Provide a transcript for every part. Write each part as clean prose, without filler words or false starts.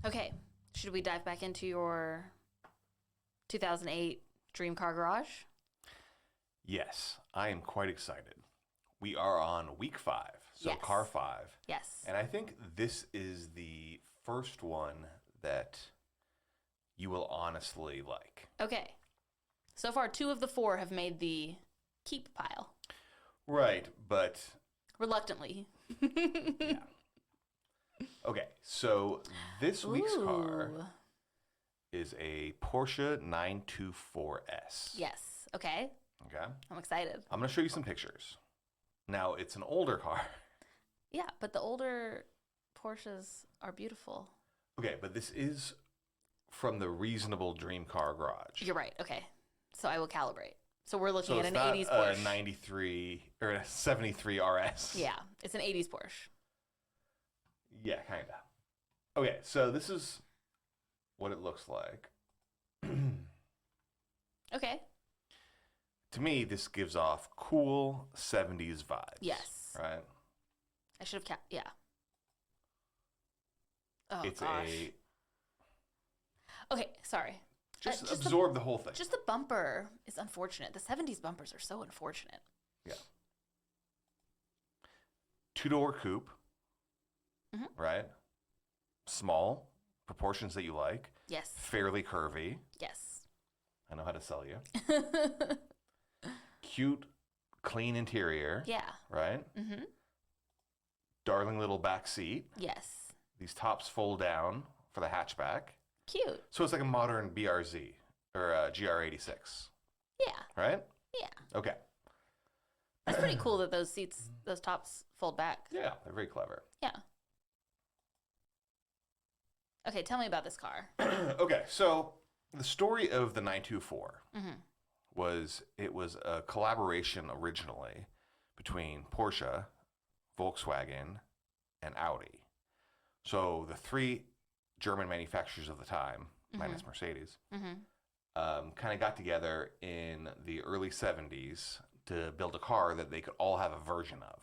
Okay, should we dive back into your 2008 Dream Car Garage? Yes, I am quite excited. We are on week 5, so Yes. car 5. Yes. And I think this is the first one that you will honestly like. Okay. So far, 2 of the 4 have made the keep pile. Right, but... Reluctantly. yeah. Okay, so this week's car is a Porsche 924S. Yes. Okay. Okay? I'm excited. I'm going to show you some pictures. Now, it's an older car. Yeah, but the older Porsches are beautiful. Okay, but this is from the reasonable Dream Car Garage. You're right. Okay. So I will calibrate. So we're looking So at it's an not 80s Porsche. a 93 or a 73 RS. Yeah, it's an 80s Porsche. Yeah, kind of. Okay, so this is what it looks like. Okay. To me, this gives off cool 70s vibes. Yes. Right? I should have yeah. Oh, It's gosh. Okay, sorry. Just absorb the whole thing. Just the bumper is unfortunate. The 70s bumpers are so unfortunate. Yeah. 2-door coupe. Mm-hmm. Right? Small. Proportions that you like. Yes. Fairly curvy. Yes. I know how to sell you. Cute, clean interior. Yeah. Right? Mm-hmm. Darling little back seat. Yes. These tops fold down for the hatchback. Cute. So it's like a modern BRZ or a GR86. Yeah. Right? Yeah. Okay. That's pretty cool that those tops fold back. Yeah, they're very clever. Yeah. Okay, tell me about this car. Okay, so the story of the 924 Mm-hmm. was a collaboration originally between Porsche, Volkswagen, and Audi. So the 3 German manufacturers of the time, minus Mercedes, kind of got together in the early 70s to build a car that they could all have a version of.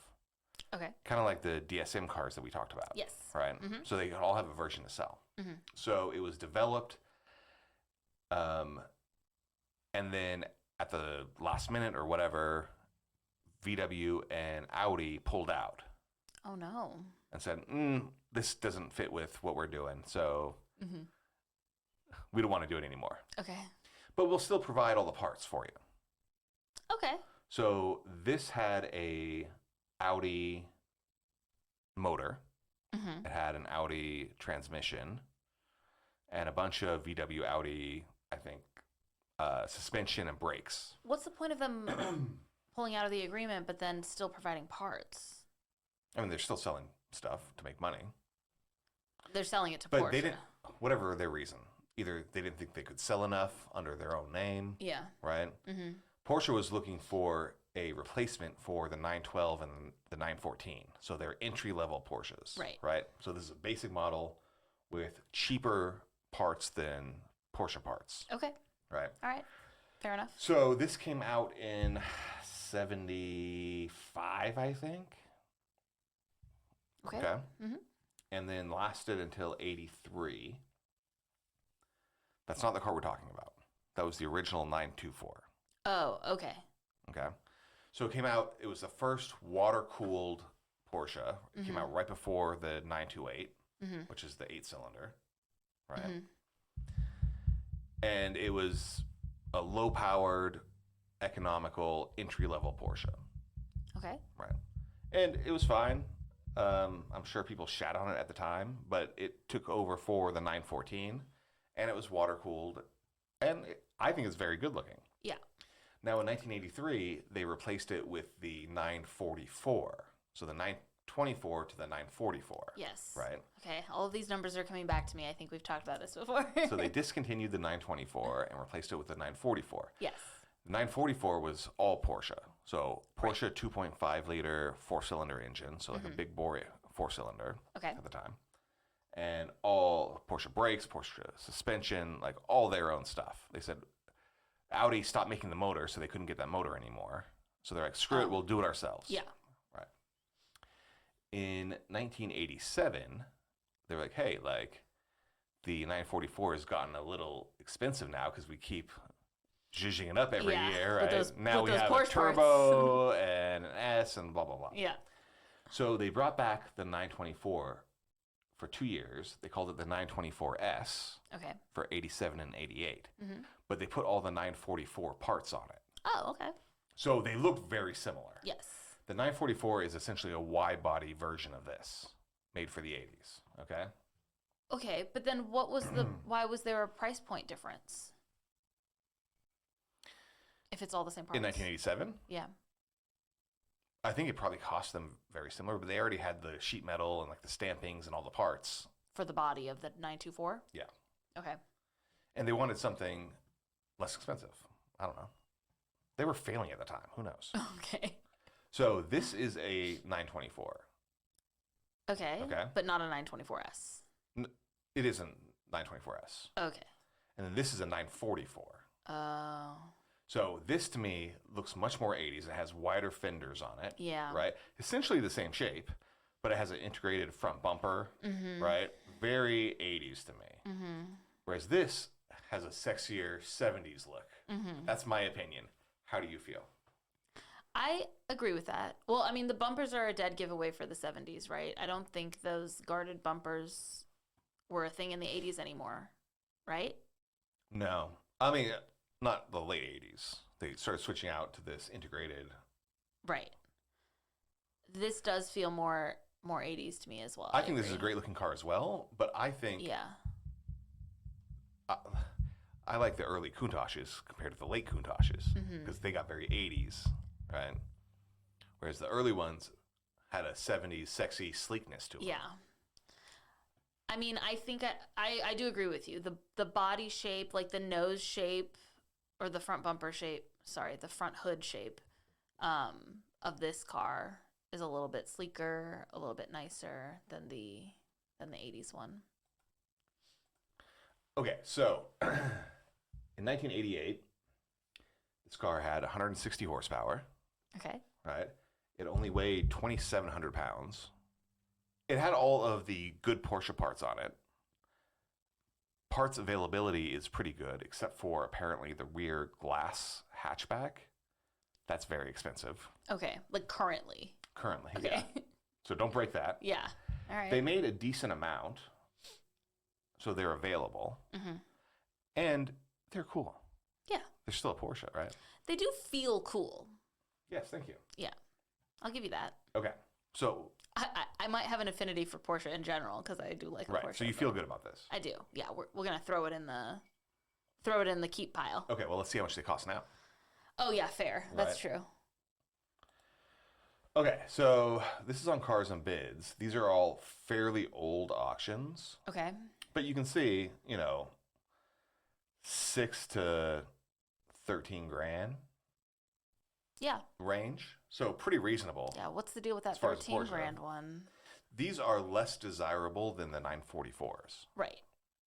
Okay. Kind of like the DSM cars that we talked about. Yes. Right? So they could all have a version to sell. So it was developed, and then at the last minute or whatever, VW and Audi pulled out. Oh, no. And said, this doesn't fit with what we're doing, so we don't want to do it anymore. Okay. But we'll still provide all the parts for you. Okay. So this had a Audi motor. It had an Audi transmission and a bunch of VW Audi, I think, suspension and brakes. What's the point of them pulling out of the agreement but then still providing parts? I mean, they're still selling stuff to make money. They're selling it to But Porsche. they didn't, whatever their reason, either they didn't think they could sell enough under their own name. Yeah. Right? Porsche was looking for a replacement for the 912 and the 914. So they're entry-level Porsches. Right. Right? So this is a basic model with cheaper parts than Porsche parts. Okay. Right? All right. Fair enough. So this came out in 75, I think. Okay. And then lasted until 83. That's not the car we're talking about. That was the original 924. Oh, okay. Okay. So it came out, it was the first water-cooled Porsche. It came out right before the 928, which is the 8-cylinder, right? And it was a low-powered, economical, entry-level Porsche. Okay. Right. And it was fine. I'm sure people shat on it at the time, but it took over for the 914, and it was water-cooled, and I think it's very good-looking. Yeah. Now, in 1983, they replaced it with the 944. So the 924 to the 944. Yes. Right? Okay. All of these numbers are coming back to me. I think we've talked about this before. So they discontinued the 924 and replaced it with the 944. Yes. The 944 was all Porsche. So Porsche 2.5 liter 4-cylinder engine. So like a big bore 4-cylinder at the time. And all Porsche brakes, Porsche suspension, like all their own stuff. They said, Audi stopped making the motor, so they couldn't get that motor anymore. So they're like, screw it, we'll do it ourselves. Yeah. Right. In 1987, they were like, hey, like, the 944 has gotten a little expensive now because we keep zhuzhing it up every year, right? Now we have a turbo and an S and blah, blah, blah. Yeah. So they brought back the 924 for 2 years. They called it the 924S for 87 and 88. Mm-hmm. But they put all the 944 parts on it. Oh, okay. So they look very similar. Yes. The 944 is essentially a wide-body version of this, made for the 80s, okay? Okay, but then why was there a price point difference? If it's all the same parts. In 1987? Yeah. I think it probably cost them very similar, but they already had the sheet metal and like the stampings and all the parts. For the body of the 924? Yeah. Okay. And they wanted something less expensive. I don't know. They were failing at the time. Who knows? Okay. So this is a 924. Okay. But not a 924S. It isn't 924S. Okay. And then this is a 944. Oh. So this to me looks much more 80s. It has wider fenders on it. Yeah. Right? Essentially the same shape, but it has an integrated front bumper. Mm-hmm. Right? Very 80s to me. Mm-hmm. Whereas this has a sexier 70s look. Mm-hmm. That's my opinion. How do you feel? I agree with that. Well, I mean, the bumpers are a dead giveaway for the 70s, right? I don't think those guarded bumpers were a thing in the 80s anymore, right? No. I mean, not the late 80s. They started switching out to this integrated. Right. This does feel more 80s to me as well. I think this is a great looking car as well, but I think... Yeah. I like the early Countachs compared to the late Countachs because they got very 80s, right? Whereas the early ones had a 70s sexy sleekness to them. Yeah. I mean, I think I do agree with you. The body shape, like the nose shape or the front bumper shape, the front hood shape of this car is a little bit sleeker, a little bit nicer than the 80s one. Okay, so in 1988, this car had 160 horsepower. Okay. Right? It only weighed 2,700 pounds. It had all of the good Porsche parts on it. Parts availability is pretty good, except for apparently the rear glass hatchback. That's very expensive. Okay, like currently. Currently, okay. Yeah. So don't break that. Yeah, all right. They made a decent amount, so they're available. Mm-hmm. And they're cool. Yeah. They're still a Porsche, right? They do feel cool. Yes, thank you. Yeah, I'll give you that. Okay, so... I might have an affinity for Porsche in general because I do like a Porsche. Right, so you feel good about this? I do. Yeah, we're gonna throw it in the keep pile. Okay, well let's see how much they cost now. Oh yeah, fair. Right. That's true. Okay, so this is on Cars and Bids. These are all fairly old auctions. Okay. But you can see, 6 to 13 grand. Yeah. Range. So pretty reasonable. Yeah, what's the deal with that 13 grand one? These are less desirable than the 944s. Right.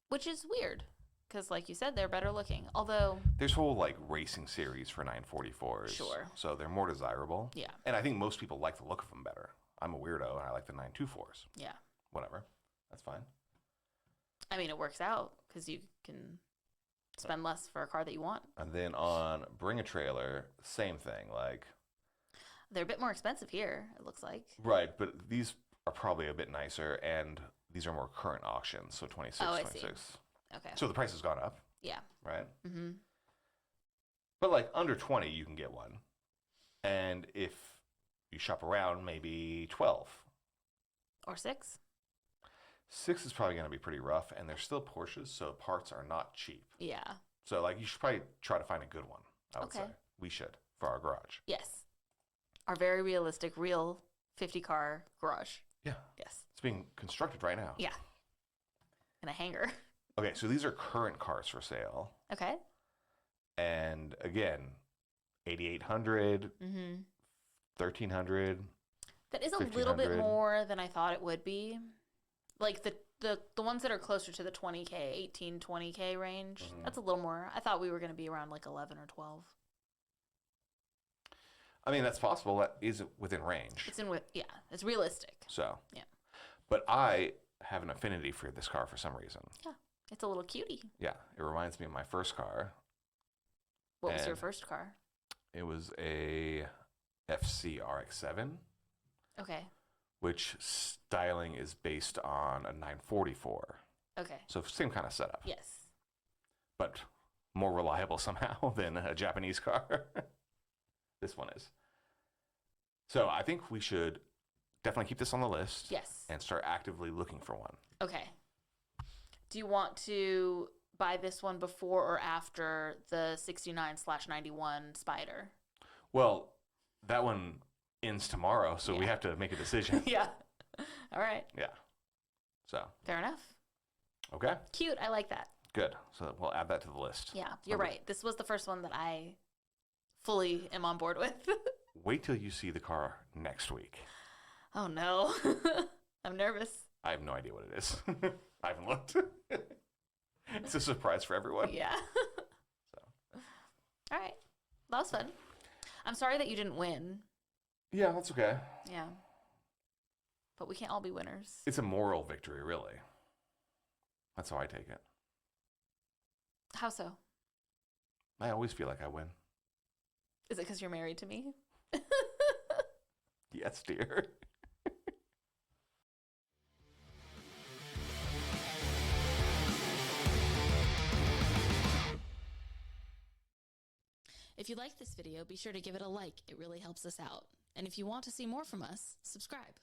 Which is weird because like you said, they're better looking. Although there's whole like racing series for 944s. Sure. So they're more desirable. Yeah. And I think most people like the look of them better. I'm a weirdo and I like the 924s. Yeah. Whatever. That's fine. I mean, it works out because you can spend less for a car that you want. And then on Bring a Trailer, same thing. Like, they're a bit more expensive here, it looks like. Right, but these are probably a bit nicer, and these are more current auctions, so 26, oh, 26. See. Okay. So the price has gone up. Yeah. Right? Mm-hmm. But like under 20, you can get one. And if you shop around, maybe 12. Or 6. 6 is probably going to be pretty rough, and they're still Porsches, so parts are not cheap. Yeah. So like you should probably try to find a good one, I would say. We should, for our garage. Yes. Our very realistic, real 50-car garage. Yeah. Yes. It's being constructed right now. Yeah. In a hangar. Okay, so these are current cars for sale. Okay. And again, 8,800, 1,300. That is a little bit more than I thought it would be. Like the ones that are closer to the 20K, 18, 20K range, that's a little more. I thought we were going to be around like 11 or 12. I mean, that's possible. That is within range. It's realistic. So. Yeah. But I have an affinity for this car for some reason. Yeah. It's a little cutie. Yeah, it reminds me of my first car. What was your And first car? it was a FC RX-7, Okay. which styling is based on a 944. Okay. So same kind of setup, Yes. but more reliable somehow than a Japanese car. This one is. So I think we should definitely keep this on the list. Yes. And start actively looking for one. Okay. Do you want to buy this one before or after the 69/91 Spider? Well, that one ends tomorrow, so we Yeah. have to make a decision. Yeah. All right. Yeah. So, Fair enough. okay, Cute. I like that. good. So we'll add that to the list. Yeah, you're right. This was the first one that I fully am on board with. Wait till you see the car next week. Oh, no. I'm nervous. I have no idea what it is. I haven't looked. It's a surprise for everyone. Yeah. So. All right. That was fun. I'm sorry that you didn't win. Yeah, that's okay. Yeah. But we can't all be winners. It's a moral victory, really. That's how I take it. How so? I always feel like I win. Is it because you're married to me? Yes, dear. If you like this video, be sure to give it a like. It really helps us out. And if you want to see more from us, subscribe.